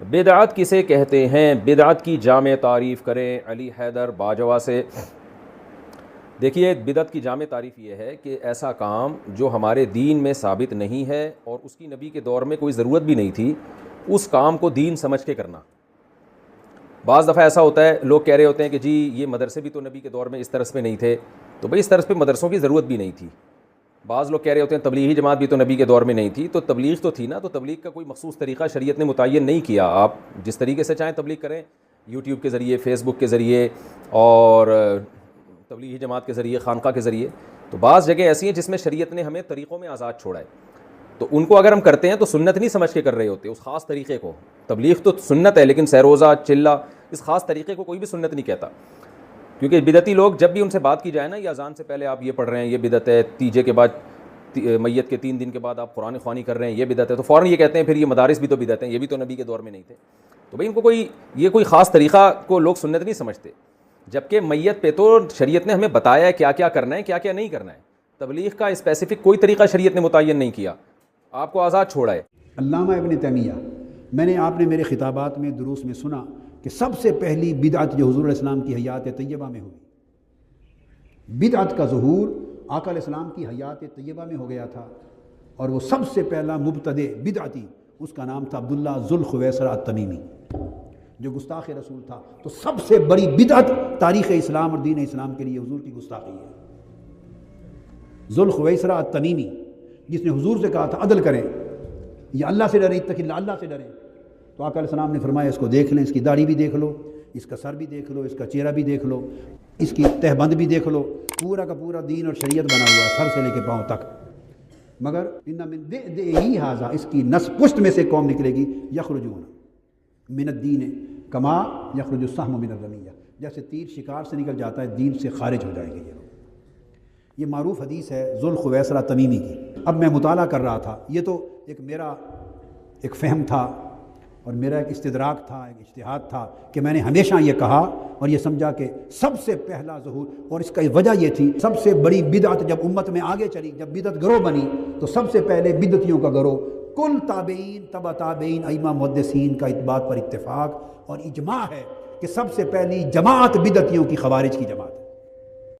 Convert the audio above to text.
بدعت کسے کہتے ہیں؟ بدعت کی جامع تعریف کریں علی حیدر باجوہ سے۔ دیکھیے، بدعت کی جامع تعریف یہ ہے کہ ایسا کام جو ہمارے دین میں ثابت نہیں ہے اور اس کی نبی کے دور میں کوئی ضرورت بھی نہیں تھی، اس کام کو دین سمجھ کے کرنا۔ بعض دفعہ ایسا ہوتا ہے، لوگ کہہ رہے ہوتے ہیں کہ جی یہ مدرسے بھی تو نبی کے دور میں اس طرز پہ نہیں تھے، تو بھئی اس طرز پہ مدرسوں کی ضرورت بھی نہیں تھی۔ بعض لوگ کہہ رہے ہوتے ہیں تبلیغی جماعت بھی تو نبی کے دور میں نہیں تھی، تو تبلیغ تو تھی نا، تو تبلیغ کا کوئی مخصوص طریقہ شریعت نے متعین نہیں کیا، آپ جس طریقے سے چاہیں تبلیغ کریں، یوٹیوب کے ذریعے، فیس بک کے ذریعے اور تبلیغی جماعت کے ذریعے، خانقاہ کے ذریعے۔ تو بعض جگہ ایسی ہیں جس میں شریعت نے ہمیں طریقوں میں آزاد چھوڑا ہے، تو ان کو اگر ہم کرتے ہیں تو سنت نہیں سمجھ کے کر رہے ہوتے اس خاص طریقے کو۔ تبلیغ تو سنت ہے، لیکن سیروزہ، چلہ، اس خاص طریقے کو کوئی بھی سنت نہیں کہتا، کیونکہ بدعتی لوگ جب بھی ان سے بات کی جائے نا، یہ اذان سے پہلے آپ یہ پڑھ رہے ہیں یہ بدعت ہے، تیجے کے بعد میت کے 3 دن کے بعد آپ قرآن خوانی کر رہے ہیں یہ بدعت ہے، تو فوراً یہ کہتے ہیں پھر یہ مدارس بھی تو بدعت ہیں، یہ بھی تو نبی کے دور میں نہیں تھے۔ تو بھئی ان کو کوئی خاص طریقہ کو لوگ سنت نہیں سمجھتے، جبکہ میت پہ تو شریعت نے ہمیں بتایا ہے کیا کیا کرنا ہے، کیا کیا نہیں کرنا ہے۔ تبلیغ کا اسپیسیفک کوئی طریقہ شریعت نے متعین نہیں کیا، آپ کو آزاد چھوڑا ہے۔ علامہ ابن تیمیہ، آپ نے میرے خطابات میں دروس میں سنا کہ سب سے پہلی بدعت جو حضور علیہ السلام کی حیات طیبہ میں ہوئی، بدعت کا ظہور آقا علیہ السلام کی حیات طیبہ میں ہو گیا تھا، اور وہ سب سے پہلا مبتدع بدعتی اس کا نام تھا عبداللہ ذو الخویصرہ التمیمی، جو گستاخ رسول تھا۔ تو سب سے بڑی بدعت تاریخ اسلام اور دین اسلام کے لیے حضور کی گستاخی ہے۔ ذو الخویصرہ التمیمی، جس نے حضور سے کہا تھا عدل کریں، یا اللہ سے ڈریں، اتق اللہ، اللہ سے ڈریں، تو آقا علیہ السلام نے فرمایا اس کو دیکھ لیں، اس کی داڑھی بھی دیکھ لو، اس کا سر بھی دیکھ لو، اس کا چہرہ بھی دیکھ لو، اس کی تہبند بھی دیکھ لو، پورا کا پورا دین اور شریعت بنا ہوا ہے سر سے لے کے پاؤں تک، مگر ان من دئدئہ ھذا، اس کی نس پشت میں سے قوم نکلے گی، یخرجون من الدین کما یخرج السہم من الرمیہ، جیسے تیر شکار سے نکل جاتا ہے دین سے خارج ہو جائیں گے یہ لوگ۔ یہ معروف حدیث ہے ذو الخویصرہ تمیمی کی۔ اب میں مطالعہ کر رہا تھا، یہ تو میرا ایک فہم تھا اور میرا ایک استدراک تھا، ایک اجتہاد تھا کہ میں نے ہمیشہ یہ کہا اور یہ سمجھا کہ سب سے پہلا ظہور، اور اس کا وجہ یہ تھی سب سے بڑی بدعت جب امت میں آگے چلی، جب بدعت گروہ بنی، تو سب سے پہلے بدعتیوں کا گروہ، کل تابعین، تبع تابعین، ائمہ محدثین کا اس بات پر اتفاق اور اجماع ہے کہ سب سے پہلی جماعت بدعتیوں کی خوارج کی جماعت ہے۔